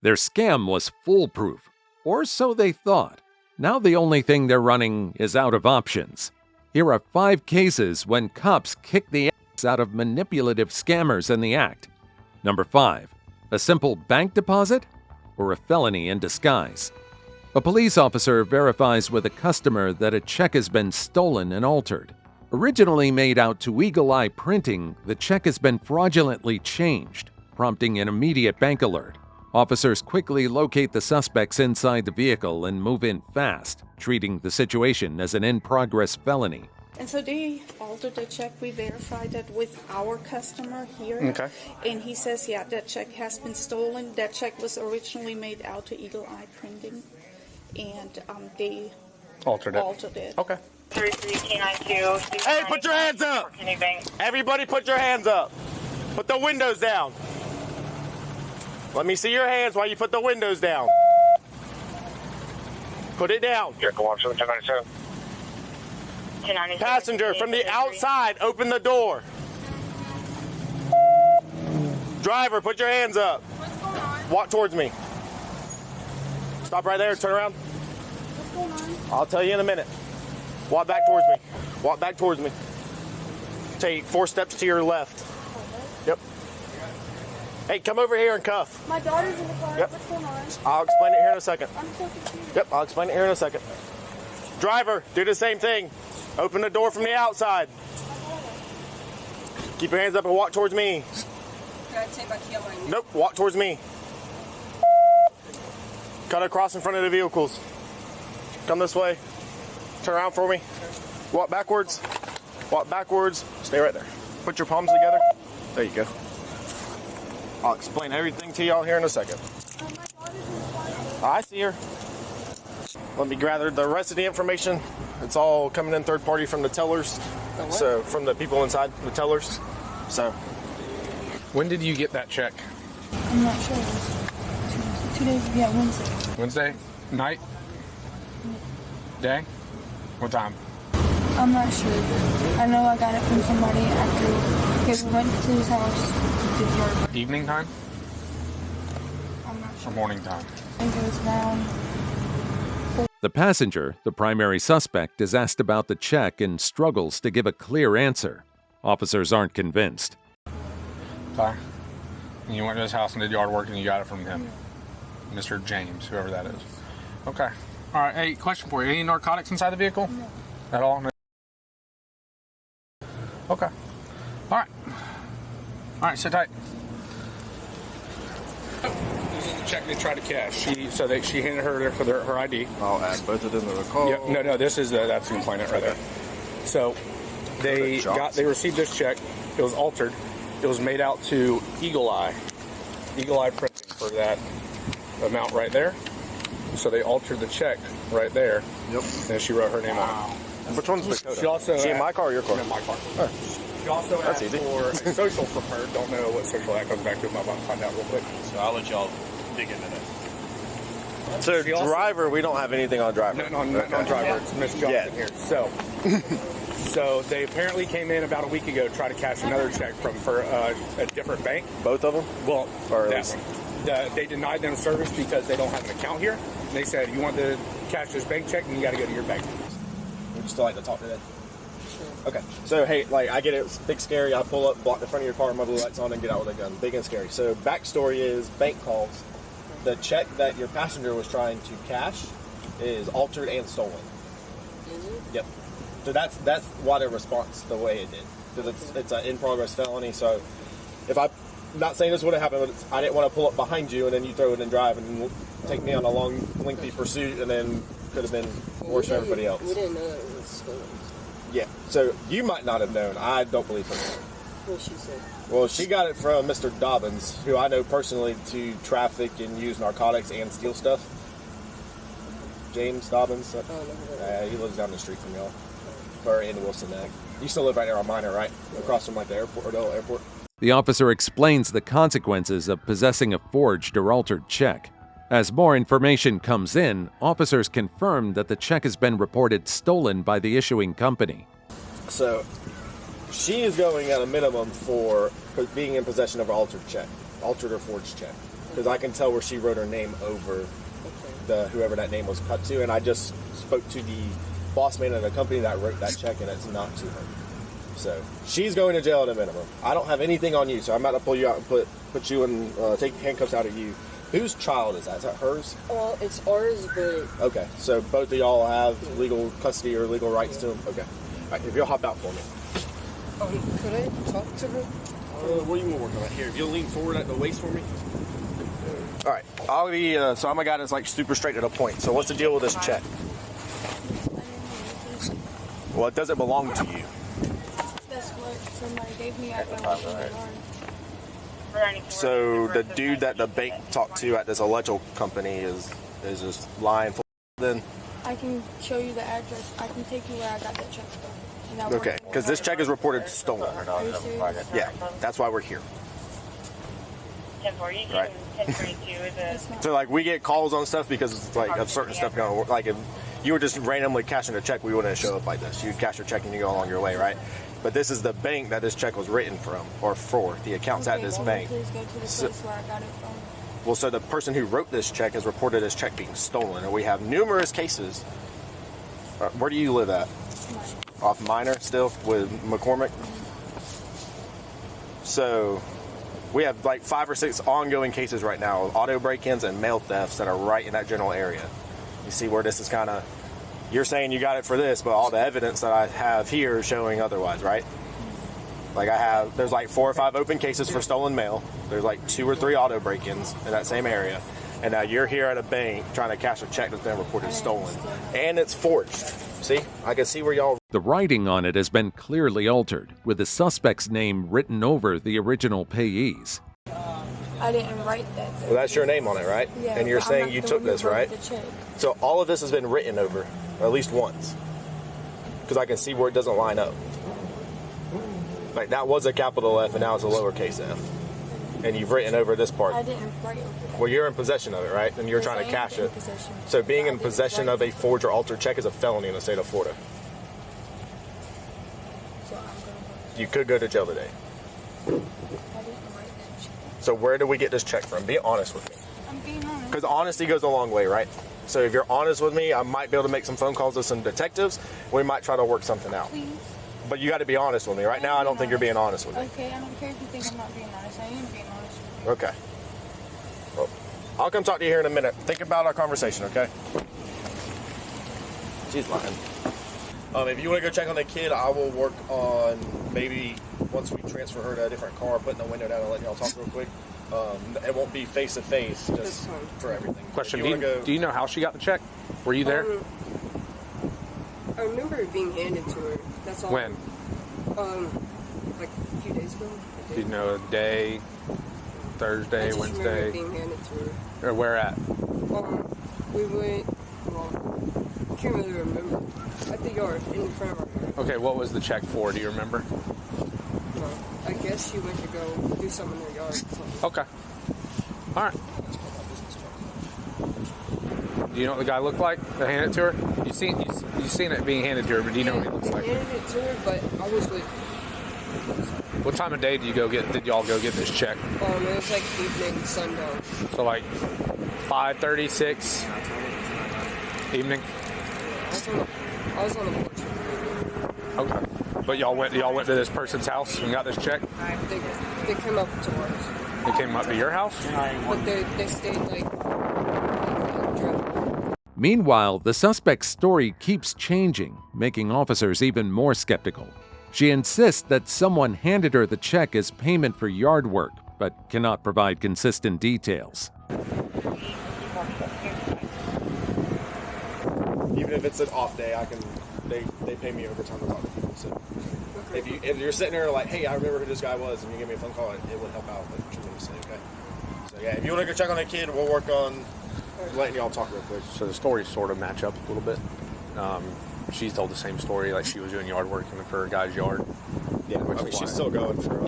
Their scam was foolproof, or so they thought. Now the only thing they're running is out of options. Here are 5 cases when cops kick the ass out of manipulative scammers in the act. Number 5. A simple bank deposit or a felony in disguise. A police officer verifies with a customer that a check has been stolen and altered. Originally made out to Eagle Eye Printing, the check has been fraudulently changed, prompting an immediate bank alert. Officers quickly locate the suspects inside the vehicle and move in fast, treating the situation as an in-progress felony. And so they altered the check. We verified that with our customer here. Okay. And he says, yeah, that check has been stolen. That check was originally made out to Eagle Eye Printing, and they Altered it. Okay. 33292. Hey, put your hands up! Everybody put your hands up. Put the windows down. Let me see your hands while you put the windows down. Put it down. Passenger from the outside, open the door. Driver, put your hands up. What's going on? Walk towards me. Stop right there, turn around. What's going on? I'll tell you in a minute. Walk back towards me. Walk back towards me. Take 4 steps to your left. Yep. Hey, come over here and cuff. My daughter's in the car. Yep. What's going on? I'll explain it here in a second. I'm so confused. Yep, I'll explain it here in a second. Driver, do the same thing. Open the door from the outside. Keep your hands up and walk towards me. Nope, walk towards me. Cut across in front of the vehicles. Come this way. Turn around for me. Walk backwards. Walk backwards. Stay right there. Put your palms together. There you go. I'll explain everything to y'all here in a second. I see her. Let me gather the rest of the information. It's all coming in third party from the tellers. So from the people inside, the tellers. So. When did you get that check? I'm not sure. 2 days, yeah, Wednesday. Wednesday? Night? Day? What time? I'm not sure. I know I got it from somebody after we went to his house. Did yard. Evening time? I'm not sure. Or morning time? I think it was around. The passenger, the primary suspect, is asked about the check and struggles to give a clear answer. Officers aren't convinced. Okay. And you went to his house and did yard work and you got it from him? Mr. James, whoever that is. Okay. All right. Hey, question for you. Any narcotics inside the vehicle? No. At all? No. Okay. All right. All right, sit tight. This is the check they tried to cash. She handed her her ID. I'll add both of them to the call. Yeah, no, this is that's the complainant right there. So they received this check. It was altered. It was made out to Eagle Eye Printing for that amount right there. So they altered the check right there. Yep. And she wrote her name on it. Which one's Dakota? She also in my car or your car? In my car. Oh. She also That's asked easy. for a social from her. Don't know what social that goes back to. I'm about to find out real quick. So I'll let y'all dig into that. So She also- driver, we don't have anything on driver. No, driver. It's Miss Johnson here. So they apparently came in about a week ago to try to cash another check for a different bank. Both of them? Well, Or that one. They denied them service because they don't have an account here. And they said, you want to cash this bank check, and you got to go to your bank. Would you still like to talk to them? Sure. Okay. So, hey, I get it. It's big, scary. I pull up, block the front of your car, mother lights on, and get out with a gun. Big and scary. So, backstory is bank calls. The check that your passenger was trying to cash is altered and stolen. Is it? Yep. So that's why the response the way it did. Because it's an in-progress felony. So, if I'm not saying this would have happened, but I didn't want to pull up behind you and then you throw it and drive and take me on a long, lengthy pursuit, and then could have been worse for everybody else. We didn't know it was stolen. Yeah. So you might not have known. I don't believe her. What she said. Well, she got it from Mr. Dobbins, who I know personally to traffic and use narcotics and steal stuff. James Dobbins. He lives down the street from y'all. Or in Wilson Neck. You still live right there on Minor, right? Across from the airport or the airport. The officer explains the consequences of possessing a forged or altered check. As more information comes in, officers confirm that the check has been reported stolen by the issuing company. So, she is going at a minimum for being in possession of an altered check, altered or forged check. because I can tell where she wrote her name over the whoever that name was cut to, and I just spoke to the boss man of the company that wrote that check, and it's not to her. So she's going to jail at a minimum. I don't have anything on you, so I'm about to pull you out and put you in, take handcuffs out of you. Whose child is that? Is that hers? Well, it's ours, but Okay, so both of y'all have legal custody or legal rights to him? Okay. All right, if you'll hop out for me. could I talk to her? What are you working on here? If you'll lean forward at the waist for me. All right, I'll be, so I'm a guy that's like super straight to the point. So what's the deal with this check? Well, it doesn't belong to you. That's what somebody gave me after I went to the yard. So the dude that the bank talked to at this electrical company is just lying for then? I can show you the address. I can take you where I got that check from. And that Okay, worked. because this check is reported stolen. Are you serious? Yeah, that's why we're here. 10-4, you Right. can 10-42 is a... It's not. So like we get calls on stuff because like of certain stuff going. Like if you were just randomly cashing a check, we wouldn't show up like this. You'd cash your check and you go along your way, right? But this is the bank that this check was written from or for. The account's at Okay, this well, bank. please go to the place where I got it from. Well, so the person who wrote this check has reported this check being stolen, and we have numerous cases. Where do you live at? Mine. Off Minor still with McCormick. So we have like 5 or 6 ongoing cases right now of auto break-ins and mail thefts that are right in that general area. You see where this is kind of, you're saying you got it for this, but all the evidence that I have here is showing otherwise, right? Like there's like 4 or 5 open cases for stolen mail. There's like 2 or 3 auto break-ins in that same area. And now you're here at a bank trying to cash a check that's been reported stolen. And it's forged. See? I can see where y'all... The writing on it has been clearly altered, with the suspect's name written over the original payees. I didn't write that. Well, that's your name on it, right? Yeah, And you're but I'm saying not you the took one who this, wrote right? the check. So all of this has been written over at least once. Because I can see where it doesn't line up. Like that was a capital F and now it's a lowercase f. And you've written over this part. I didn't write over that. Well, you're in possession of it, right? And you're Yes, trying I to am cash in it. possession. So being But I in didn't possession write of a it. forged or altered check is a felony in the state of Florida. So I'm gonna You could go to jail today. I didn't write that check. So where do we get this check from? Be honest with me. I'm being honest. Because honesty goes a long way, right? So if you're honest with me, I might be able to make some phone calls with some detectives. We might try to work something out. Please. But you got to be honest with me. Right now, I don't think you're being honest with me. Okay, I don't care if you think I'm not being honest. I am being honest with you. Okay. Well, I'll come talk to you here in a minute. Think about our conversation, okay? She's lying. If you want to go check on the kid, I will work on maybe once we transfer her to a different car, putting the window down and letting y'all talk real quick. It won't be face to face, just for everything. Question: If you wanna go, Do you know how she got the check? Were you there? I remember it being handed to her. That's all. When? Like a few days ago. Do you know a day? I Thursday, just remember it Wednesday, being handed to her. or where at? We went. Well, I can't really remember. At the yard, in front of our yard. Okay, what was the check for? Do you remember? I guess she went to go do something in her yard. So. Okay. All right. Do you know what the guy looked like that handed it to her? You seen it being handed to her, but do you know what he looks like? They handed it to her, but I was with. What time of day did y'all go get this check? It was like evening, sundown. So like 5:30, 6 evening. I was on the porch. Okay. But y'all went to this person's house and got this check? They came up to ours, They came up to your house? but they stayed like. Meanwhile, the suspect's story keeps changing, making officers even more skeptical. She insists that someone handed her the check as payment for yard work, but cannot provide consistent details. even if it's an off day, I can. They pay me overtime to talk to people. So if you're sitting there like, hey, I remember who this guy was, and you give me a phone call, it would help out tremendously. Okay. So yeah, if you want to go check on that kid, we'll work on letting y'all talk real quick. So the stories sort of match up a little bit. She's told the same story, like she was doing yard work in for a guy's yard. Yeah, I mean, she's still going for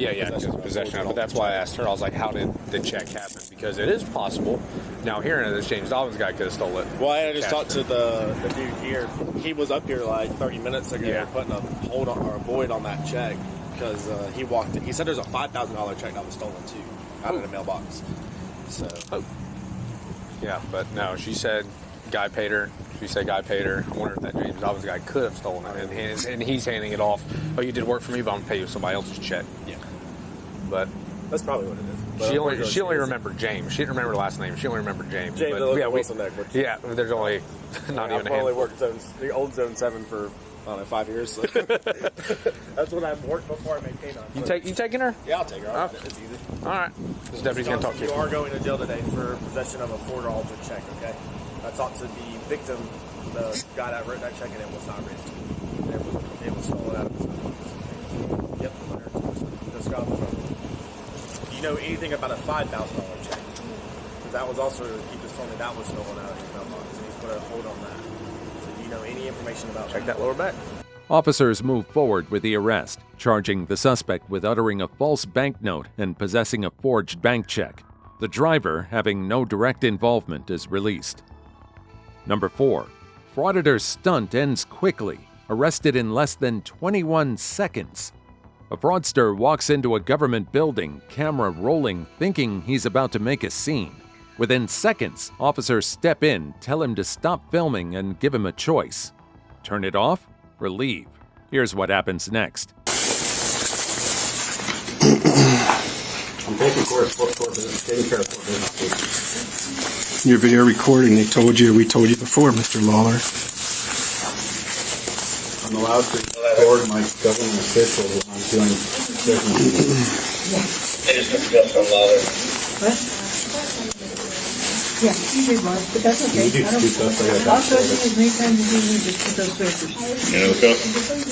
possession of it. That's why I asked her. I was like, how did the check happen? Because it is possible. Now, hearing this James Dobbins guy could have stole it. Well, I just talked to the dude here. He was up here like 30 minutes ago putting a hold on or a void on that check because he walked in. He said there's a $5,000 check that was stolen too out of the mailbox. So, yeah, but no, she said guy paid her. She said guy paid her. I wonder if that James Dobbins guy could have stolen it, and he's handing it off. Oh, you did work for me, but I'm gonna pay you somebody else's check. Yeah. But That's probably what it is. But she only remembered James. She didn't remember the last name. She only remembered James. James, but, yeah, Wilson neck. Yeah, there's only not even a I've only handful. worked the old Zone 7 for, I don't know, 5 years. So. That's what I've worked before I made K9. You taking her? Yeah, I'll take her. Oh. It's easy. All right. This deputy's going to talk to You you. are going to jail today for possession of a forged altered check, okay? I talked to the victim, the guy that wrote that check, and it was not written. It was stolen out of his phone. Yep, the letter. Just got the phone. Do you know anything about a $5,000 check? Because that was also, he just told me that was stolen out of his mailbox, and he's put a hold on that. So do you know any information about Check that lower back. Officers move forward with the arrest, charging the suspect with uttering a false banknote and possessing a forged bank check. The driver, having no direct involvement, is released. Number 4. Frauditor's stunt ends quickly, arrested in less than 21 seconds. A fraudster walks into a government building, camera rolling, thinking he's about to make a scene. Within seconds, officers step in, tell him to stop filming, and give him a choice. Turn it off or leave. Here's what happens next. I'm taking care of four business. Your video recording, we told you before, Mr. Lawler. I'm allowed to record my government official when I'm doing business. It is Mr. Justin Lawler. What? Yeah, you did one, but that's okay. You do stuff, I got I'll show you as many times as you need to put those papers.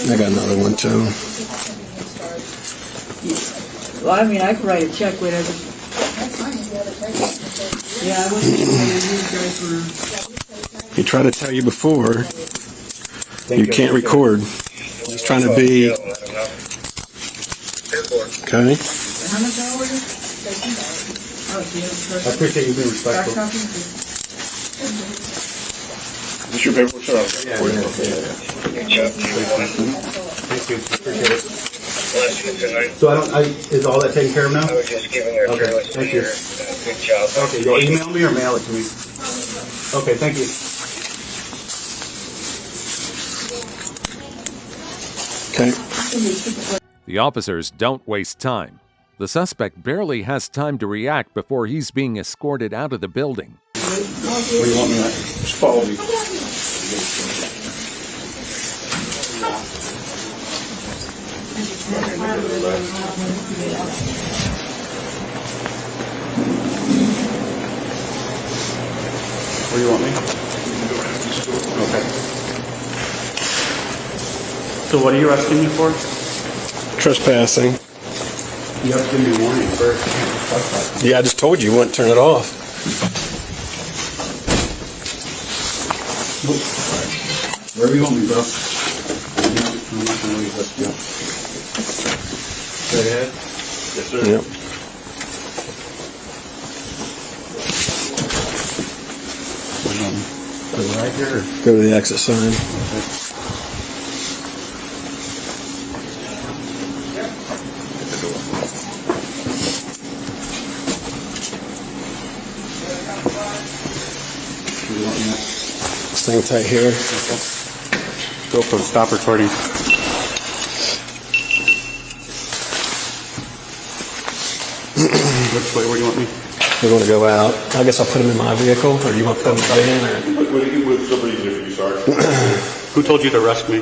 I got another one too. Well, I mean, I could write a check, whatever. Yeah, I wasn't sure whether you guys were... He tried to tell you before, you can't record. He's trying to be... Okay? How much hour is it? Oh, I appreciate you being respectful. Is this your paperwork, sir? Yeah. Thank you. Appreciate it. So is all that taken care of now? I was just giving her a Okay, thank you. Good job. Okay, you'll email me or mail it to me? Okay, thank you. Okay. The officers don't waste time. The suspect barely has time to react before he's being escorted out of the building. Where do you want me at? Just follow me. Where do you want me? Okay. So what are you arresting me for? Trespassing. You have to give me a warning first. Yeah, I just told you wouldn't turn it off. Wherever you want me, bro. I'm not going to leave. Let's go. Straight ahead? Yes, sir. Yep. Go right here? Go to the exit sign. Okay. Thing tight here. Okay. Go for stop recording. Which way? Where do you want me? We're going to go out. I guess I'll put him in my vehicle, or do you want to put him right in? Or? Who told you to arrest me?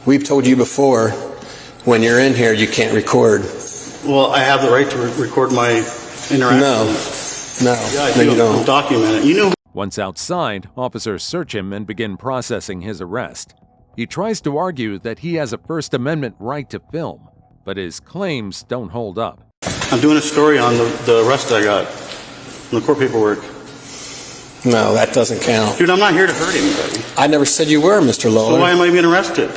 We've told you before, when you're in here, you can't record. Well, I have the right to record my interaction. No, yeah, you don't. Document it. You know. Once outside, officers search him and begin processing his arrest. He tries to argue that he has a First Amendment right to film, but his claims don't hold up. I'm doing a story on the arrest I got, on the court paperwork. No, that doesn't count. Dude, I'm not here to hurt anybody. I never said you were, Mr. Lawler. So why am I being arrested?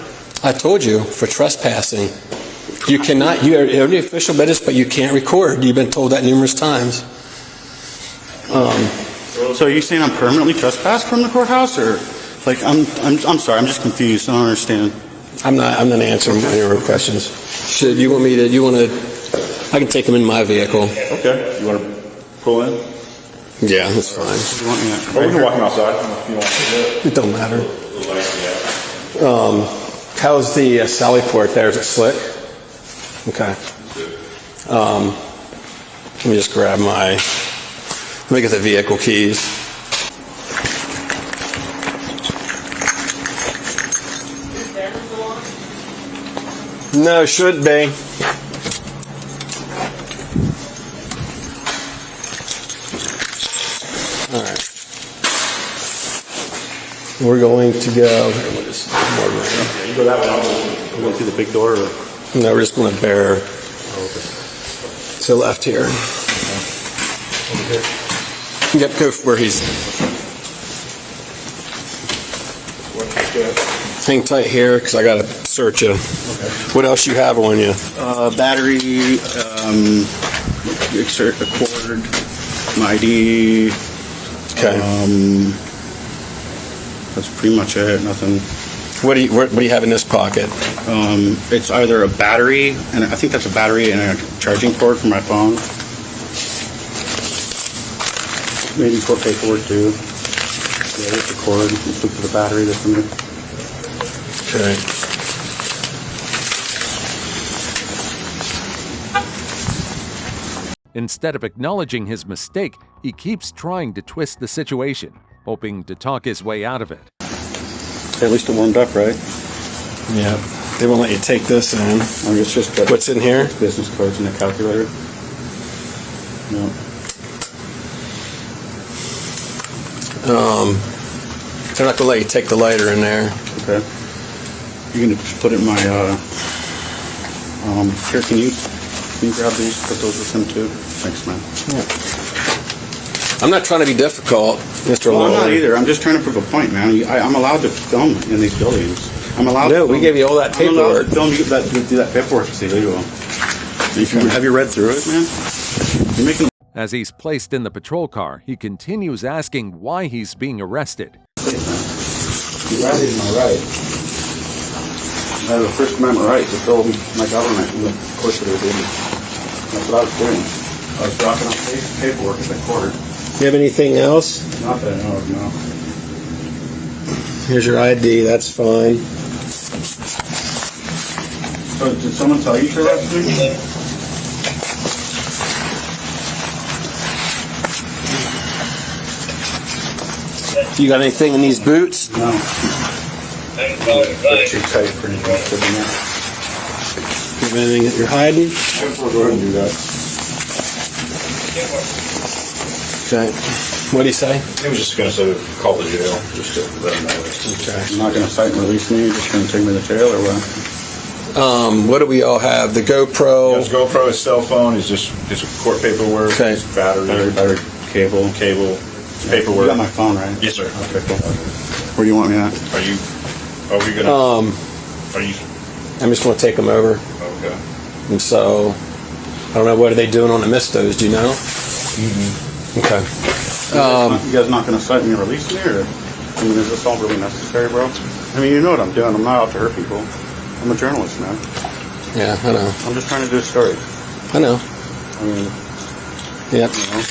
I told you, for trespassing. You cannot, you are the official business, but you can't record. You've been told that numerous times. So are you saying I'm permanently trespassed from the courthouse, or like I'm sorry, I'm just confused. I don't understand. I'm not answering any of your questions. You want to I can take them in my vehicle. Okay. You want to pull in? Yeah, that's fine. You want me at? Or we can walk him outside if you want to do it. It don't matter. How's the Sally port there? Is it slick? Okay. Let me just grab let me get the vehicle keys. No, should be. All right. We're going to go. You go that way. I'll go through the big door. Or? No, we're just going to bear to the left here. Yep, go where he's. Hang tight here because I got to search you. Okay. What else you have on you? Battery, insert a cord, my ID. Okay. That's pretty much it. Nothing. What do you have in this pocket? It's either a battery, and I think that's a battery and a charging cord for my phone. Maybe for paperwork too. Yeah, there's the cord. Let's look for the battery that's in there. Okay. Instead of acknowledging his mistake, he keeps trying to twist the situation, hoping to talk his way out of it. At least it warmed up, right? Yeah. They won't let you take this in. I mean, it's just What's in here? business cards and a calculator. No. They're not going to let you take the lighter in there. Okay. You're gonna just put it in my here, can you grab these, put those with him too? Thanks, man. Yeah. I'm not trying to be difficult, Mr. Well, I'm Lowell. not either. I'm just trying to prove a point, man. I'm allowed to film in these buildings. I'm allowed No, to we gave you all that paperwork. I'm allowed to film do that paperwork. It's illegal. Have you read through it, man? You're making. As he's placed in the patrol car, he continues asking why he's being arrested. You violated my right. I have a First Amendment right to fill my government in the course of their duty. That's what I was doing. I was dropping off paperwork at the court. You have anything else? Not that I know of, no. Here's your ID. That's fine. So did someone tell you to arrest me? You got anything in these boots? No. They're too tight for anything to fit in there. You have anything that you're hiding? We'll go ahead and do that. Okay. What do you say? He was just going to say call the jail, just to let him know. Okay. You're not going to cite and release me? You're just going to take me to jail or what? What do we all have? The GoPro. His GoPro, his cell phone, is just court paperwork, Okay. his battery, cable, paperwork. You got my phone, right? Yes, sir. Okay, cool. Where do you want me at? Are we gonna? Are you? I'm just going to take them over. Okay. And so, I don't know, what are they doing on the mistos? Do you know? Mm-hmm. Okay. You guys not going to cite me and release me, or I mean, is this all really necessary, bro? I mean, you know what I'm doing. I'm not out to hurt people. I'm a journalist, man. Yeah, I know. I'm just trying to do a story. I know. I mean, Yep. you know.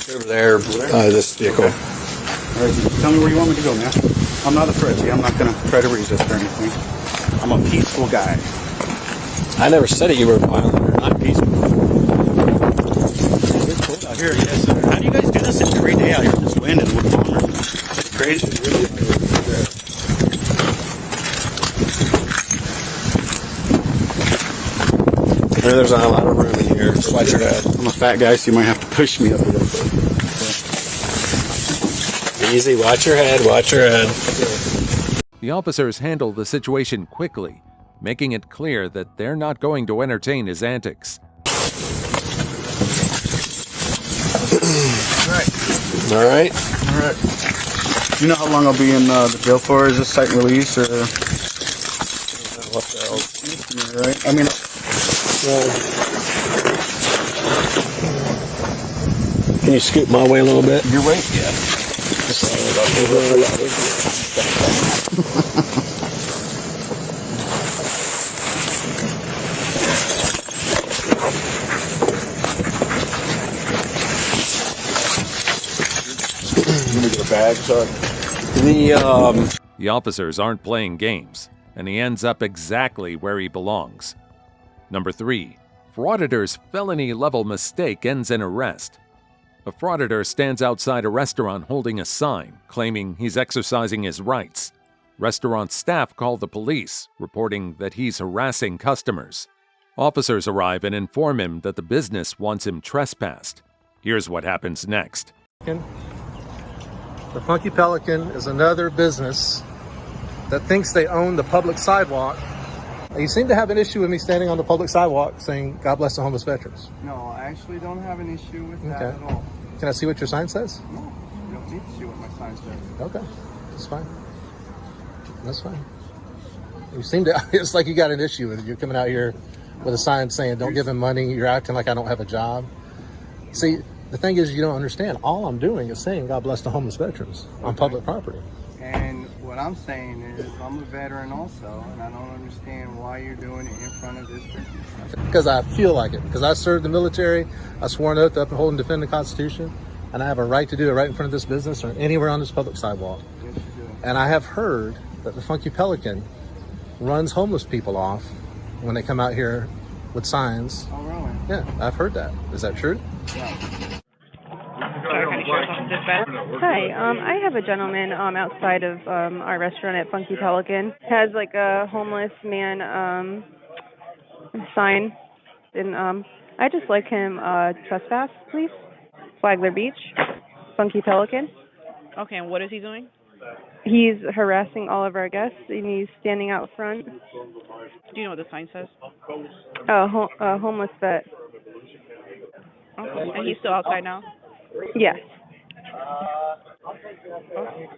Over there, this vehicle. Okay. All right, tell me where you want me to go, man. I'm not afraid. See, I'm not going to try to resist or anything. I'm a peaceful guy. I never said that you were violent or not peaceful. It's cold out here, yes, sir. How do you guys do this? It's a great day out here. This wind and we're calmer. It's crazy. There's not a lot of room in here. Just watch your head. I'm a fat guy, so you might have to push me up a little bit. Easy. Watch your head. Watch your head. The officers handle the situation quickly, making it clear that they're not going to entertain his antics. All right. All right. Do you know how long I'll be in the jail for? Is this cite and release or what the hell? Right? I mean, can you scoot my way a little bit? your weight? Yeah. Your bag, sorry. The officers aren't playing games, and he ends up exactly where he belongs. Number 3. Frauditor's felony-level mistake ends in arrest. A frauditor stands outside a restaurant holding a sign, claiming he's exercising his rights. Restaurant staff call the police, reporting that he's harassing customers. Officers arrive and inform him that the business wants him trespassed. Here's what happens next. The Funky Pelican is another business that thinks they own the public sidewalk. You seem to have an issue with me standing on the public sidewalk saying, "God bless the homeless veterans." No, I actually don't have an issue with that at all. Can I see what your sign says? No, you don't need to see what my sign says. Okay, that's fine. That's fine. You seem to, it's like you got an issue with it. You're coming out here with a sign saying, "Don't give him money." You're acting like I don't have a job. See, the thing is, you don't understand. All I'm doing is saying, "God bless the homeless veterans" on public property. And what I'm saying is, I'm a veteran also, and I don't understand why you're doing it in front of this business. Because I feel like it. Because I served the military. I swore an oath to uphold and defend the Constitution. And I have a right to do it right in front of this business or anywhere on this public sidewalk. Yes, you do. And I have heard that the Funky Pelican runs homeless people off when they come out here with signs. Oh, really? Yeah, I've heard that. Is that true? Yeah. Hi, I have a gentleman outside of our restaurant at Funky Pelican. Has like a homeless man sign, and I just like him trespass, please. Flagler Beach, Funky Pelican. Okay, and what is he doing? He's harassing all of our guests, and he's standing out front. Do you know what the sign says? Homeless vet. Okay. And he's still outside now? Yes. Okay.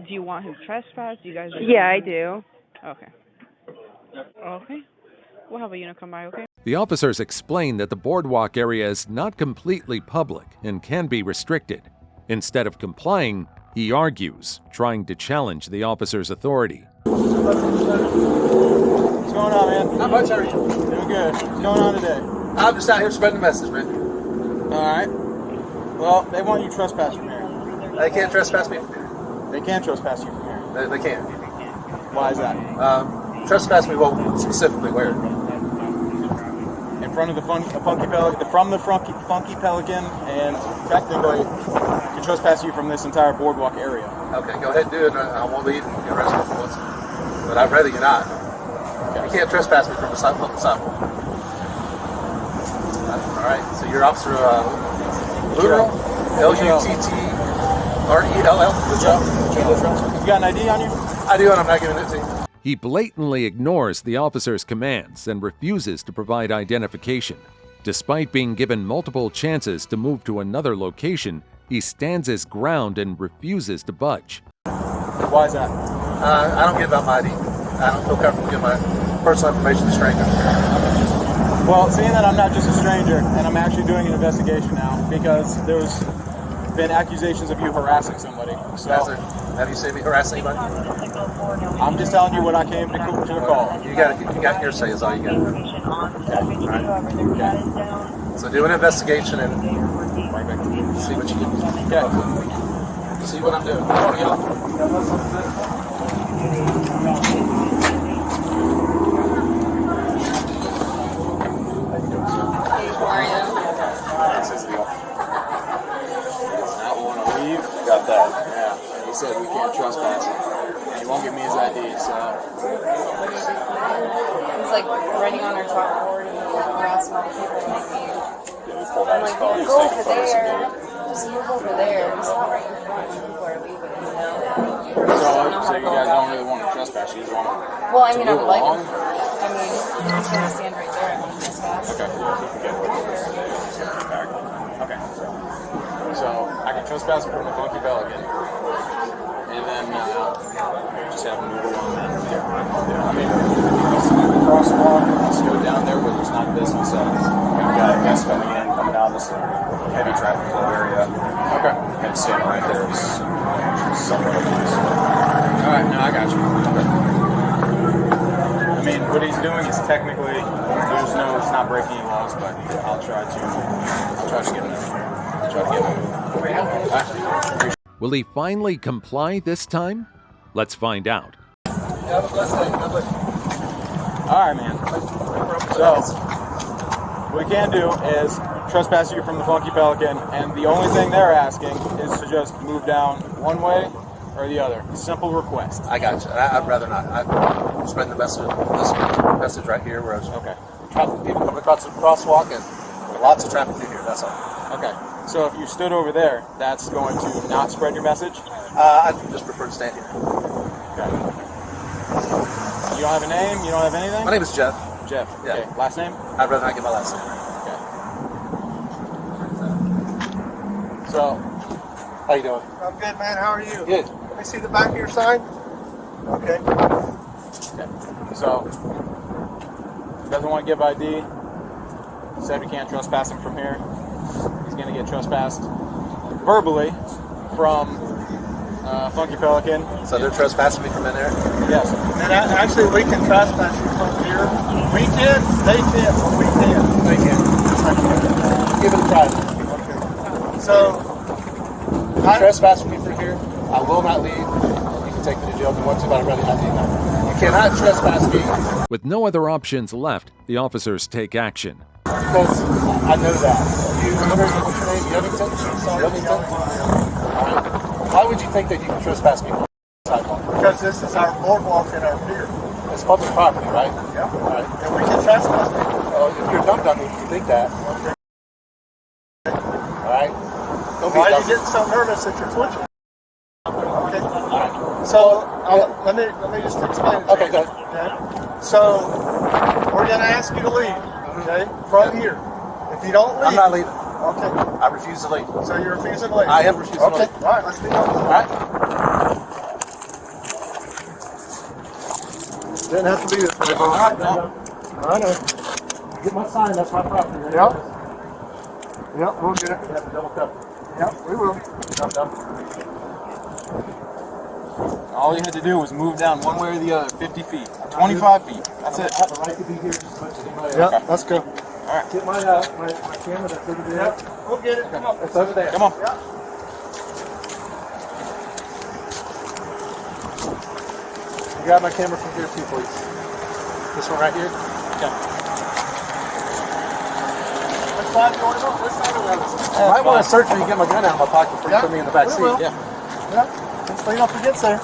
Do you want him trespassed? Do you guys? Yeah, I do. Okay. Okay. We'll have a unit come by, okay? The officers explain that the boardwalk area is not completely public and can be restricted. Instead of complying, he argues, trying to challenge the officer's authority. What's going on, man? Not much, how are you? Doing good. What's going on today? I'm just out here spreading the message, man. Alright. Well, they want you trespass from here. They can't trespass me from here. They can trespass you from here. They can't. Why is that? Trespass me won't specifically where? In front of the Funky Pelican, from the Funky Pelican, and technically, can trespass you from this entire boardwalk area. Okay, go ahead and do it. I won't leave and get arrested for once. But I'd rather you not. Okay. You can't trespass me from the sidewalk. All right, so you're Officer Luttrell? L-U-T-T-R-E-L-L? You got an ID on you? I do, and I'm not giving it to you. He blatantly ignores the officer's commands and refuses to provide identification. Despite being given multiple chances to move to another location, he stands his ground and refuses to budge. Why is that? I don't give out my ID. I don't feel comfortable giving my personal information to strangers. Well, seeing that I'm not just a stranger, and I'm actually doing an investigation now, because there's been accusations of you harassing somebody. So, have you seen me harass anybody? I'm just telling you what I came to a call. You got hearsay is all you got. Okay. Right. Okay. So do an investigation and see what you get. Okay. See what I'm doing. Got that, yeah. He said we can't trespass him. He won't give me his ID, so. He's like writing on our chalkboard and harassing all the people like me. I'm like, go over there. Just move over there. It's not right in front when people are leaving, you know? So you guys don't really want to trespass, you just want to. Well, I mean, I would like him. I mean, I'm just going to stand right there. I want to trespass. Okay. Okay. So I can trespass from the Funky Pelican, and then just have him move along that. Yeah. I mean, crosswalk, let's go down there where there's not business. We've got guests coming in, coming out of this heavy traffic flow area. Okay. And standing right there is somewhere nice. All right, no, I got you. Okay. I mean, what he's doing is technically, it's not breaking any laws, but I'll try to get him. Will he finally comply this time? Let's find out. Alright, man. So, what we can do is trespass you from the Funky Pelican, and the only thing they're asking is to just move down one way or the other. Simple request. I got you. I'd rather not. I'm spreading the message, this message right here where I was people coming across the crosswalk and lots of traffic through here, that's all. Okay. So if you stood over there, that's going to not spread your message? I just prefer to stand here. Okay. You don't have a name? You don't have anything? My name is Jeff. Jeff. Yeah. Okay. Last name? I'd rather not give my last name. Okay. So, how you doing? I'm good, man. How are you? Good. Let me see the back of your sign. Okay. Okay. So, doesn't want to give ID. Said we can't trespass him from here. He's going to get trespassed verbally from Funky Pelican. So they're trespassing me from in there? Yes. And actually, we can trespass you from here. We can. They can. But we can. They can. Give it a try. Okay. So, you trespass me from here. I will not leave. You can take me to jail if you want to, but I'd rather not leave now. You cannot trespass me. With no other options left, the officers take action. Because I know that. What's your name? Yevington? Why would you think that you can trespass me on the sidewalk? because this is our boardwalk and our pier. It's public property, right? Yeah. All right. And we can trespass people. If you're a dumb dummy, you think that. Okay. All right. Why are you getting so nervous that you're twitching? Okay. All right. So let me just explain it. Okay, go ahead. Okay. So we're going to ask you to leave. Okay, from here. If you don't leave, I'm not leaving. Okay. I refuse to leave. So you're refusing to leave? I am refusing to leave. Okay. All right. Let's be honest. All right. Didn't have to be this way. All right. I know. Get my sign. That's my property. Right? Yep. Yep. We'll get it. You have to double cover. Yep. We will. All you had to do was move down one way or the other, 50 feet, 25 feet. That's it. I have the right to be here just as much as anybody Yep. else. Let's go. All right. Get my camera that's over there. Yep. We'll get it. Come on. It's over there. Come on. Yep. You grab my camera from here too, please. This one right here? Okay. Which side do you want to go? This side or the other side? I might want to search when you get my gun out of my pocket before you put me in the back we seat. will. Yeah. Yep. So you don't forget, sir.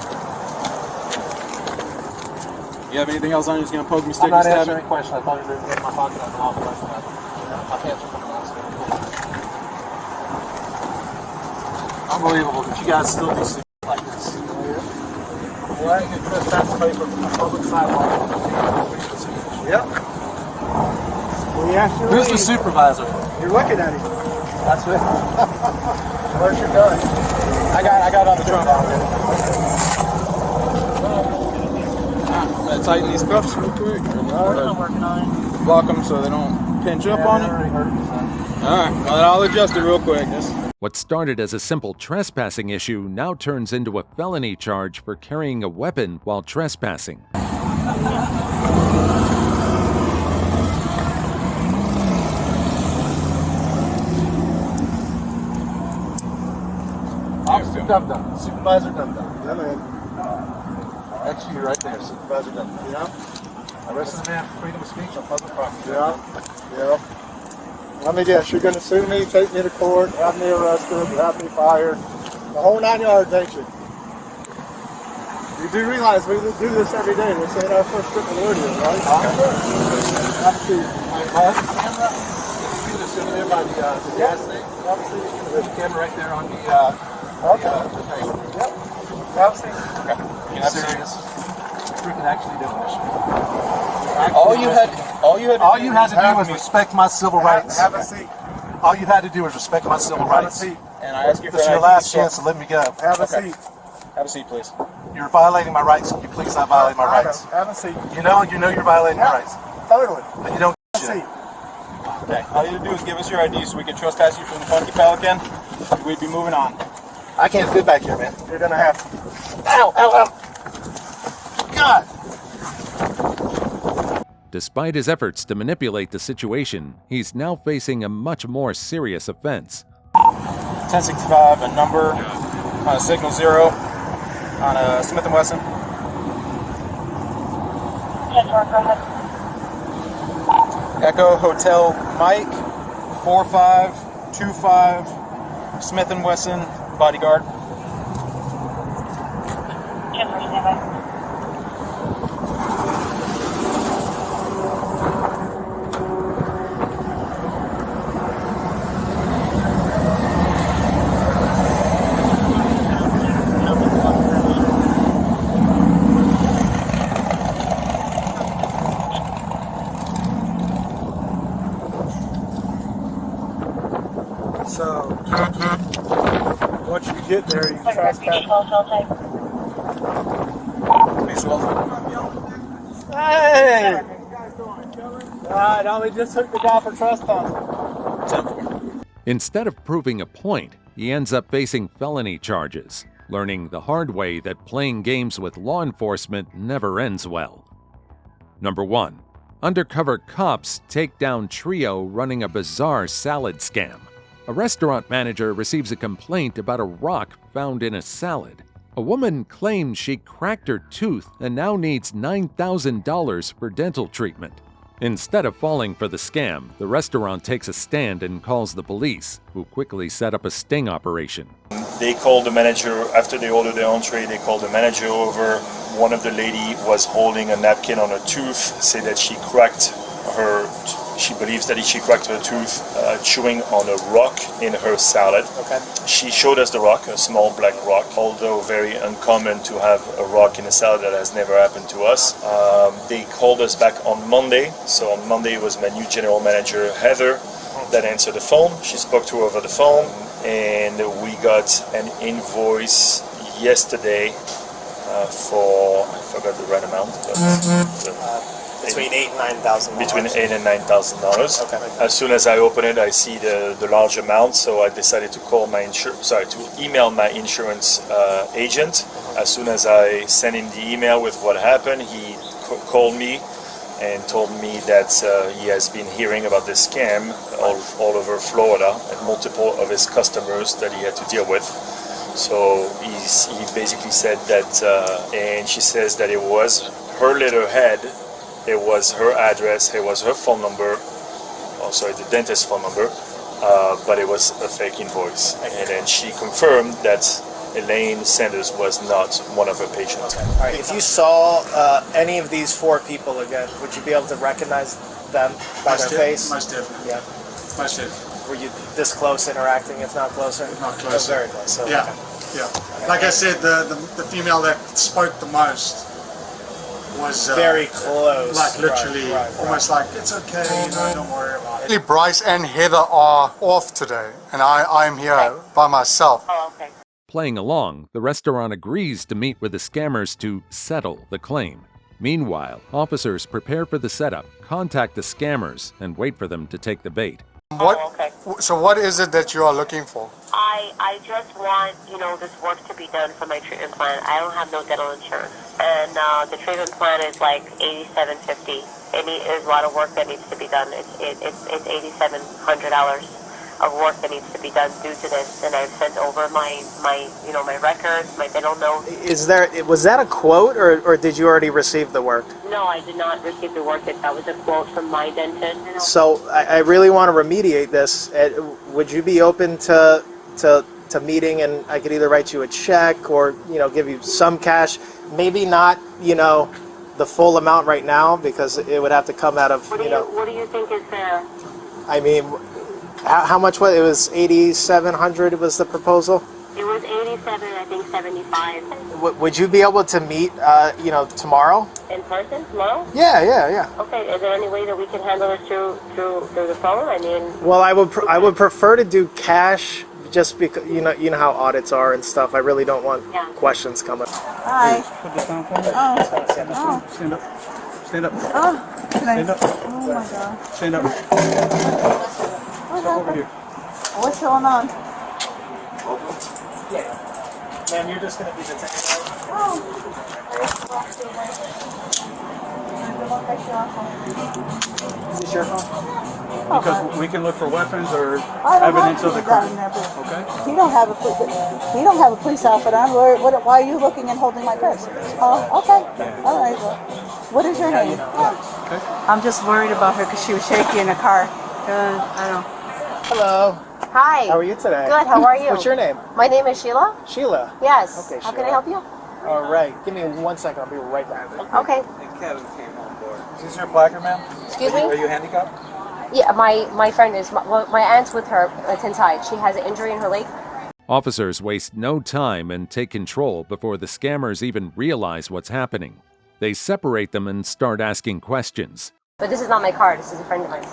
You have anything else on you? Just gonna poke me, I'm stick me, not stab answering me? any question. I thought you were in my pocket. I'm off the rest of that. My pants are coming out. Unbelievable that you guys still do stuff like this. Why you trespass somebody from a public sidewalk? Yep. We asked you to Who's the leave. supervisor? You're looking at him. That's it. Where's your gun? I got it on the trunk. Gotta tighten these cuffs real quick. Block them so they don't pinch up on it. Alright, well, I'll adjust it real quick. What started as a simple trespassing issue now turns into a felony charge for carrying a weapon while trespassing. Officer Dum-Dum. Supervisor Dum-Dum. Yeah, man. That's you right there, Supervisor Dum-Dum. Yeah. Arrested a man for freedom of speech on public property. Yeah. Yeah. Let me guess, you're going to sue me, take me to court, have me arrested, have me fired. The whole 9 yards, ain't you? You do realize we do this every day. This ain't our first trip to rodeo, right? Have a seat. My other camera is just sitting there by the gas station. There's a camera right there on the Okay. thing. Yep. Have a seat. Okay. You serious? We can actually do this. All you had to do was respect my civil rights. Have a seat. All you had to do was respect my civil Have a rights. seat. And I ask you for This is an your ID, last so- chance to let me go. Have a seat. Have a seat, please. You're violating my rights. Can you please not violate my I know. rights? Have a seat. You know you're violating my rights. Totally. And you don't Have a seat. Okay. All you have to do is give us your ID so we can trespass you from the Funky Pelican. We'd be moving on. I can't fit back here, man. You're going to have to. Ow, ow, ow. God. Despite his efforts to manipulate the situation, he's now facing a much more serious offense. 1065, a number on a signal 0 on a Smith & Wesson. Yes, sir, go ahead. Echo Hotel Mike 4525 Smith & Wesson bodyguard. Yes, sir, stand by. So, once you get there, you trespass. Hey! Alright, no, we just took the guy for trespassing. Instead of proving a point, he ends up facing felony charges, learning the hard way that playing games with law enforcement never ends well. Number 1. Undercover cops take down trio running a bizarre salad scam. A restaurant manager receives a complaint about a rock found in a salad. A woman claims she cracked her tooth and now needs $9,000 for dental treatment. Instead of falling for the scam, the restaurant takes a stand and calls the police, who quickly set up a sting operation. They called the manager, after they ordered their entree, they called the manager over. One of the lady was holding a napkin on her tooth, said that she believes that she cracked her tooth chewing on a rock in her salad. Okay. She showed us the rock, a small black rock, although very uncommon to have a rock in a salad. That has never happened to us. They called us back on Monday, so on Monday it was my new general manager, Heather, that answered the phone. She spoke to her over the phone, and we got an invoice yesterday for, I forgot the right amount, but Between $8,000 and $9,000. between $8,000 and $9,000. Okay. As soon as I open it, I see the large amount, so I decided to call my to email my insurance agent. As soon as I sent him the email with what happened, he called me and told me that he has been hearing about this scam all over Florida and multiple of his customers that he had to deal with. So he basically said that, and she says that it was her letterhead, it was her address, it was her phone number, the dentist's phone number, but it was a fake invoice. And then she confirmed that Elaine Sanders was not one of her patients. All right. If you saw any of these 4 people again, would you be able to recognize them by their face? Most definitely. Yeah. Most definitely. Were you this close interacting, if not closer? Not closer. Oh, very close. So, Yeah. okay. Yeah. Like I said, the female that spoke the most was very close. Like literally, right. almost like, it's okay, don't worry about it. Bryce and Heather are off today, and I'm here by myself. Oh, okay. Playing along, the restaurant agrees to meet with the scammers to settle the claim. Meanwhile, officers prepare for the setup, contact the scammers, and wait for them to take the bait. So what is it that you are looking for? I just want, this work to be done for my treatment plan. I don't have no dental insurance. And the treatment plan is like $87.50. There's a lot of work that needs to be done. It's $8,700 of work that needs to be done due to this. And I've sent over my records, my dental notes. Was that a quote, or did you already receive the work? No, I did not receive the work. That was a quote from my dentist. So I really want to remediate this. Would you be open to meeting, and I could either write you a check or give you some cash, maybe not the full amount right now, because it would have to come out of What do you think is fair? I mean, how much was it? Was $8,700 was the proposal? It was 87, I think 75. Would you be able to meet tomorrow? In person tomorrow? Yeah. Okay. Is there any way that we can handle this through the phone? I mean. Well, I would prefer to do cash, just because you know how audits are and stuff. I really don't want questions coming. Hi. Put this down for me. Oh. Stand up. Stand up. Oh. Stand up. Oh my God. Stand up. What Step over here. What's going on? Yeah. Ma'am, you're just going to be detained. Oh. Is this your phone? Because we can look for weapons or evidence of the crime. Okay. He don't have a police outfit on. Why are you looking and holding my purse? Oh, okay. All right. Well, what is your name? Okay. I'm just worried about her because she was shaky in the car. I don't know. Hello. Hi. How are you today? Good. How are you? What's your name? My name is Sheila. Sheila. Yes. Okay. How can Sheila. I help you? All right. Give me 1 second. I'll be right back. Okay. Kevin came on board. Is this your placard, ma'am? Excuse me? Are you handicapped? Yeah, my friend is. My aunt's with her. It's inside. She has an injury in her leg. Officers waste no time and take control before the scammers even realize what's happening. They separate them and start asking questions. But this is not my car. This is a friend of mine.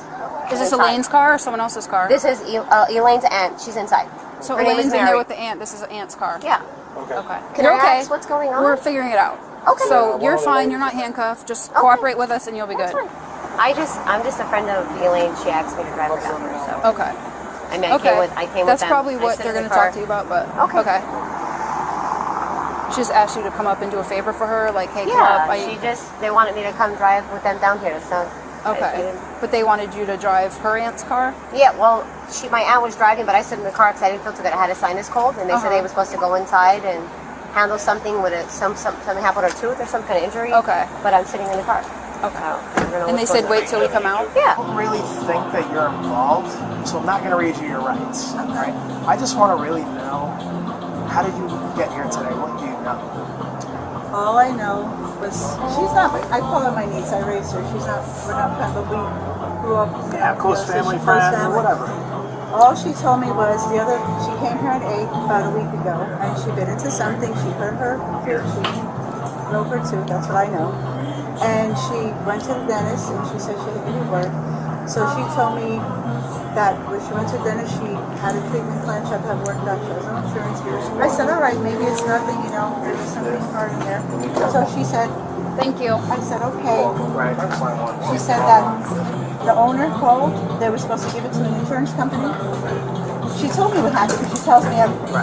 Is this Elaine's car or someone else's car? This is Elaine's aunt. She's inside. So her name is Elaine's in Mary. there with the aunt. This is Aunt's car. Yeah. Okay. Can You're I okay. ask what's going on? We're figuring it out. Okay. So you're fine. You're not handcuffed. Just cooperate with us and you'll be good. That's fine. I'm just a friend of Elaine. She asked me to drive her down here. So. Okay. I mean, I came with That's them. probably I what sit they're in going the to car. talk to you about, but Okay. She just asked you to come up and do a favor for her, like, hey, come Yeah, up. they wanted me to come drive with them down here. It's not. Okay. But they wanted you to drive her aunt's car? Yeah, well, my aunt was driving, but I stood in the car because I didn't feel too good. I had a sinus cold, and they said they were supposed to go inside and handle something with something happened with her tooth or some kind of injury. Okay. But I'm sitting in the car. Okay. So, And they said wait till we come out? Yeah. I don't really think that you're involved, so I'm not going to read you your rights. All right. I just want to really know, how did you get here today? What do you know? All I know was she's not. I call her my niece. I raised her. We're not friends, but we grew up. Close family friend or whatever. All she told me was she came here at 8 about a week ago, and she bit into something. She hurt her tooth. She broke her tooth. That's what I know. And she went to the dentist, and she said she had to give birth. So she told me that when she went to the dentist, she had a treatment plan. She had to have work done. She has no insurance. I said, all right, maybe it's nothing. There's something hard in there. So she said, thank you. I said, okay. Right. She said that the owner called. They were supposed to give it to an insurance company. She told me what happened. She tells me everything.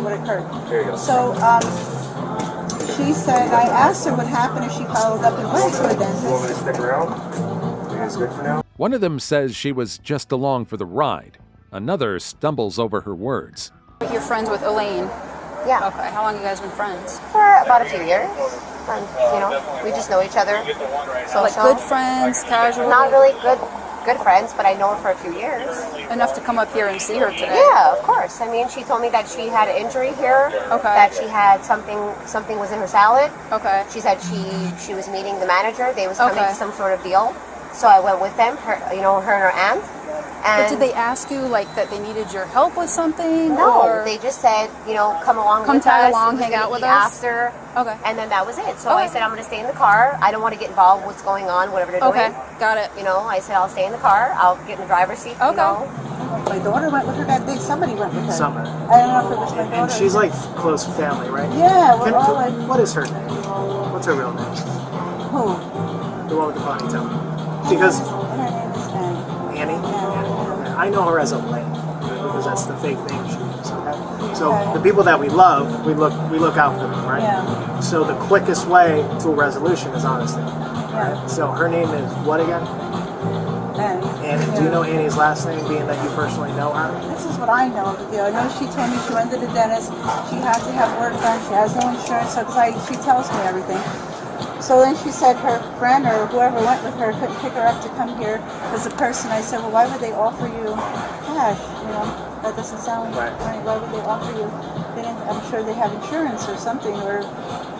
What occurred. There you go. So she said, I asked her what happened if she followed up and went to a dentist. You want me to stick around? Think it's good for now? One of them says she was just along for the ride. Another stumbles over her words. You're friends with Elaine? Yeah. Okay. How long have you guys been friends? For about a few years. And, we just know each other. So Like good friends, casual? Not really good friends, but I know her for a few years. Enough to come up here and see her today? Yeah, of course. I mean, she told me that she had an injury here. Okay. That she had something was in her salad. Okay. She said she was meeting the manager. They was coming to some sort of deal. So I went with them, her and her aunt. And But did they ask you that they needed your help with something? No, or? they just said, come along Come with tag us. along, We're hang gonna out with eat us? after. Okay. And then that was it. So I said, I'm going to stay in the car. I don't want to get involved with what's going on, whatever they're Okay, doing. got it. I said, I'll stay in the car. I'll get in the driver's seat. Okay. My daughter went with her that day. Somebody went with her. Somebody. I don't know if it was my daughter. And she's like close family, right? Yeah, we're all like. What is her name? What's her real name? Who? The one with the ponytail. Because Her name is Annie. Annie? I know her as Elaine, because that's the fake name she uses. Okay? So the people that we love, we look out for them, right? Yeah. So the quickest way to a resolution is honesty. Yeah. Right? So her name is what again? Annie. Do you know Annie's last name, being that you personally know her? This is what I know of the deal. I know she told me she went to the dentist. She had to have work done. She has no insurance, so she tells me everything. So then she said her friend or whoever went with her couldn't pick her up to come here as a person. I said, well, why would they offer you cash? That doesn't sound right. Why would they offer you? I'm sure they have insurance or something, or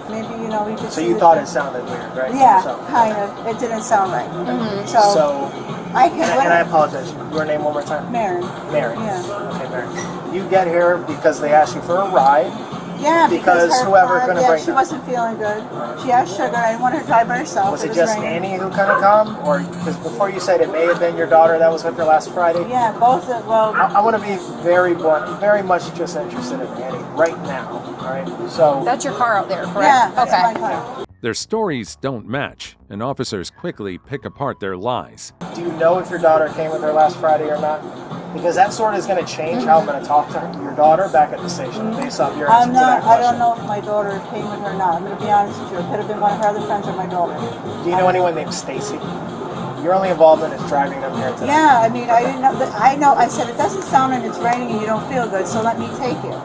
maybe you could. So you thought it sounded weird, right? Yeah, so, kind of. It didn't sound right. Mm-hmm. So I can. And I apologize. Your name one more time? Mary. Mary. Yeah. Okay, Mary. You get here because they asked you for a ride. Yeah, because her whoever couldn't bring she her. wasn't feeling good. She had sugar. I didn't want her to drive by herself. Was it just raining. Annie who couldn't come, or because before you said it may have been your daughter that was with her last Friday? Yeah, both. I want to be very blunt, very much just interested in Annie right now. All right, so that's your car out there, correct? Yeah, that's okay. my car. Their stories don't match, and officers quickly pick apart their lies. Do you know if your daughter came with her last Friday or not? Because that sort of is going to change how I'm going to talk to your daughter back at the station based off your answer I'm to that not, I question. don't know if my daughter came with her or not. I'm going to be honest with you. It could have been one of her other friends or my daughter. Do you know anyone named Stacy? Your only involvement is driving them here today. Yeah, I mean, I didn't know. I know. I said it doesn't sound like it's raining and you don't feel good, so let me take you.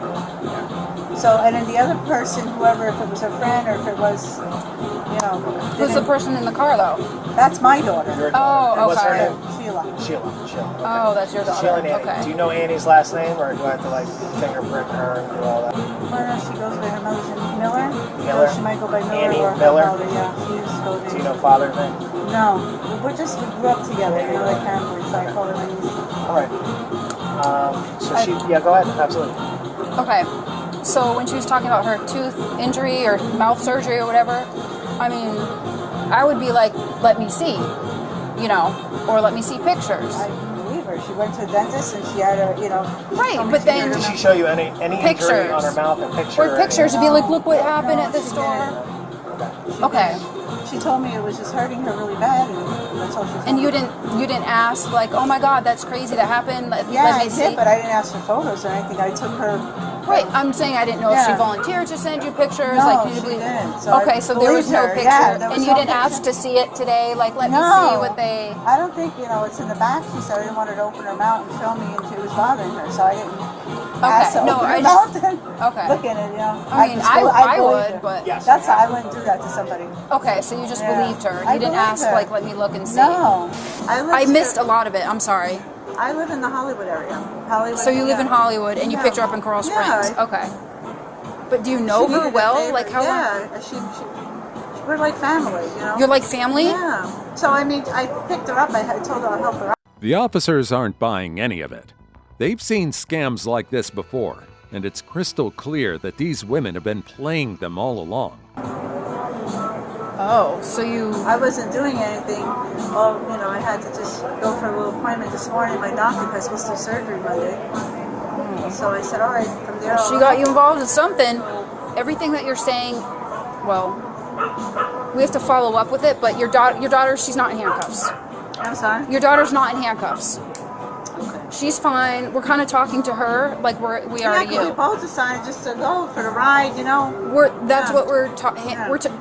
So, and then the other person, whoever, if it was her friend or if it was, you know, Who's the person in the car, though? That's my daughter. Your daughter. Oh, What's her okay. name? Sheila. Sheila. Okay. Oh, that's your daughter. Sheila and Annie. Okay. Do you know Annie's last name, or do I have to like fingerprint her and do all that? Well, she goes by her mother's name, Miller. Miller? So she might go by Miller Annie or her Miller? father. Yeah, she used to go Do you there. know father's name? No, we grew up together. You know, like family. So I call her my niece. All right. Yeah, go ahead. Absolutely. Okay. So when she was talking about her tooth injury or mouth surgery or whatever, I mean, I would be like, let me see, you know, or let me see pictures. I believe her. She went to a dentist and she had a, you know. Right, but then Did she show you any pictures injury on her mouth and picture? or pictures to be like, look what happened at the store. Okay. She told me it was just hurting her really bad, and that's all she told And me. you didn't ask like, oh my God, that's crazy that happened. Yeah, let I me did, see. but I didn't ask for photos or anything. I took her. Right, I'm saying I didn't know if she Yeah. volunteered to send you pictures. No, like, she didn't, so okay, I so there was no believed her. picture, Yeah, there was and you no didn't ask picture. to see it today. Like, let me No. see what they. I don't think, you know, it's in the back. She said I didn't want her to open her mouth and show me, and she was bothering her, so I didn't ask her to no, open I her just- mouth and okay. look in it, you know. I mean, I believed would, her. but That's how I wouldn't do that to somebody. okay, so you just Yeah. believed her. I You didn't believed ask her. like, let me look and see. No, I missed a lot of it. I'm sorry. I live in the Hollywood area. Hollywood. So you live in Hollywood and you Yeah. picked her up in Coral Springs. Yeah. Okay. But do you know She her needed a well? favor. Like how long? Yeah, we're like family, you know. You're like family? Yeah. So I mean, I picked her up. I told her I'll help her out. The officers aren't buying any of it. They've seen scams like this before, and it's crystal clear that these women have been playing them all along. Oh, so you... I wasn't doing anything. Well, you know, I had to just go for a little appointment this morning. My doctor was supposed to do surgery Monday. So I said, all right, from there She got you involved in something. Everything that you're saying, well, we have to follow up with it, but your daughter, she's not in handcuffs. I'm sorry? Your daughter's not in handcuffs. She's fine. We're kind of talking to her like we are to Yeah, we you. both decided just to go for the ride, you know. That's what we're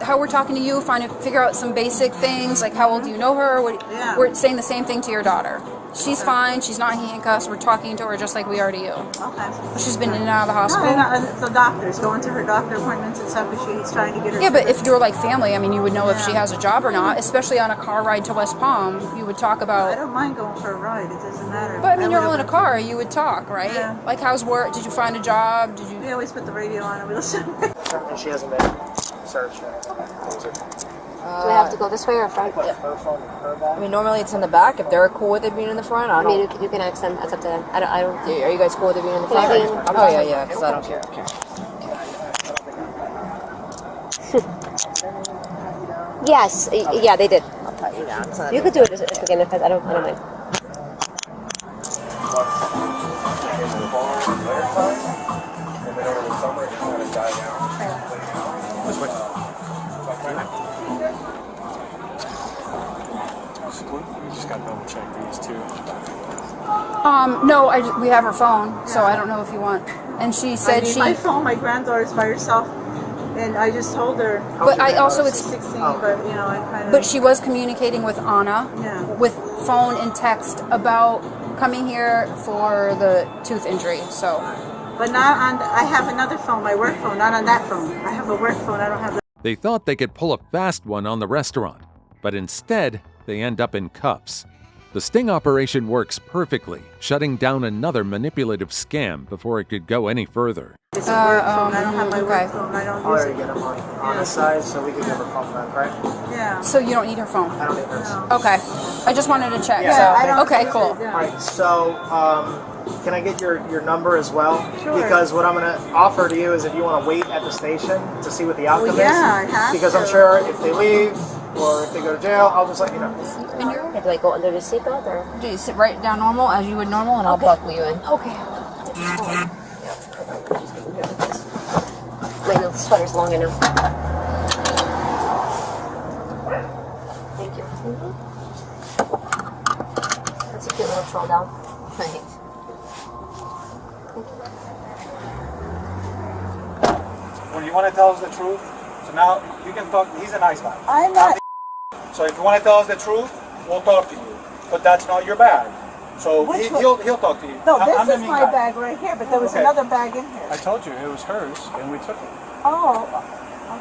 how we're talking to you, figure out some basic things like how old do you know her? Yeah. We're saying the same thing to your daughter. She's fine. She's not in handcuffs. We're talking to her just like we are to you. Okay. She's been in and out of the hospital. No, the doctors, going to her doctor appointments and stuff, because she's trying to get her. Yeah, but if you're like family, I mean, you would know if she has a job or not, especially on a car ride to West Palm. You would talk about. I don't mind going for a ride. It doesn't matter. But I mean, you're all in a car. You would talk, right? Yeah. Like, how's work? Did you find a job? Did you? We always put the radio on and we listen. And she hasn't been searched yet. Do we have to go this way or front? Her phone in her bag. I mean, normally it's in the back. If they're cool with it being in the front, I mean, don't. you can ask them. That's up to them. I don't. Are you guys cool with it being in the Can I front? be in? Oh yeah, yeah. Because I don't care. Yes. Yeah, they did. I'll pat you down. So You could do it again if I don't mind. Just got to double check these too. No, we have her phone, so I don't know if you want. And she said my phone, my granddaughter's by herself, and I just told her. But I also she's 16, but you know, I kind of. But she was communicating with Anna with phone and text about coming here for the tooth injury. So. But not on. I have another phone, my work phone, not on that phone. I have a work phone. I don't have the. They thought they could pull a fast one on the restaurant, but instead, they end up in cuffs. The sting operation works perfectly, shutting down another manipulative scam before it could go any further. It's a work phone. I don't have my work phone. I don't I'll use already it. get them on the side so we can give her call back, right? Yeah. So you don't need her phone? I don't need hers. Okay. I just wanted to check. Yeah, so. Okay, cool. All right, so can I get your number as well? Sure. Because what I'm going to offer to you is if you want to wait at the station to see what the outcome is. I have Because to. I'm sure if they leave or if they go to jail, I'll just let you know. Do I go under the seatbelt or? Do you sit right down normal as you would normal, and I'll buckle you in. Okay. Wait, no, the sweater's long enough. Thank you. That's a cute little troll doll. Thanks. you want to tell us the truth? So now you can talk. He's a nice guy. I'm not. So if you want to tell us the truth, we'll talk to you. But that's not your bag. So Which he'll talk to you. No, I'm this the is mean my guy. bag right here, but there was Okay. another bag in here. I told you it was hers, and we took it. Oh,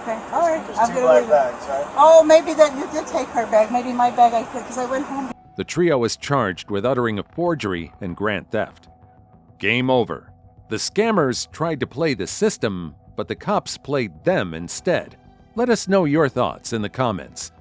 okay. All right. There's I'm two gonna black leave it. bags, right? Oh, maybe that you did take her bag. Maybe my bag I took because I went home. The trio is charged with uttering a forgery and grand theft. Game over. The scammers tried to play the system, but the cops played them instead. Let us know your thoughts in the comments.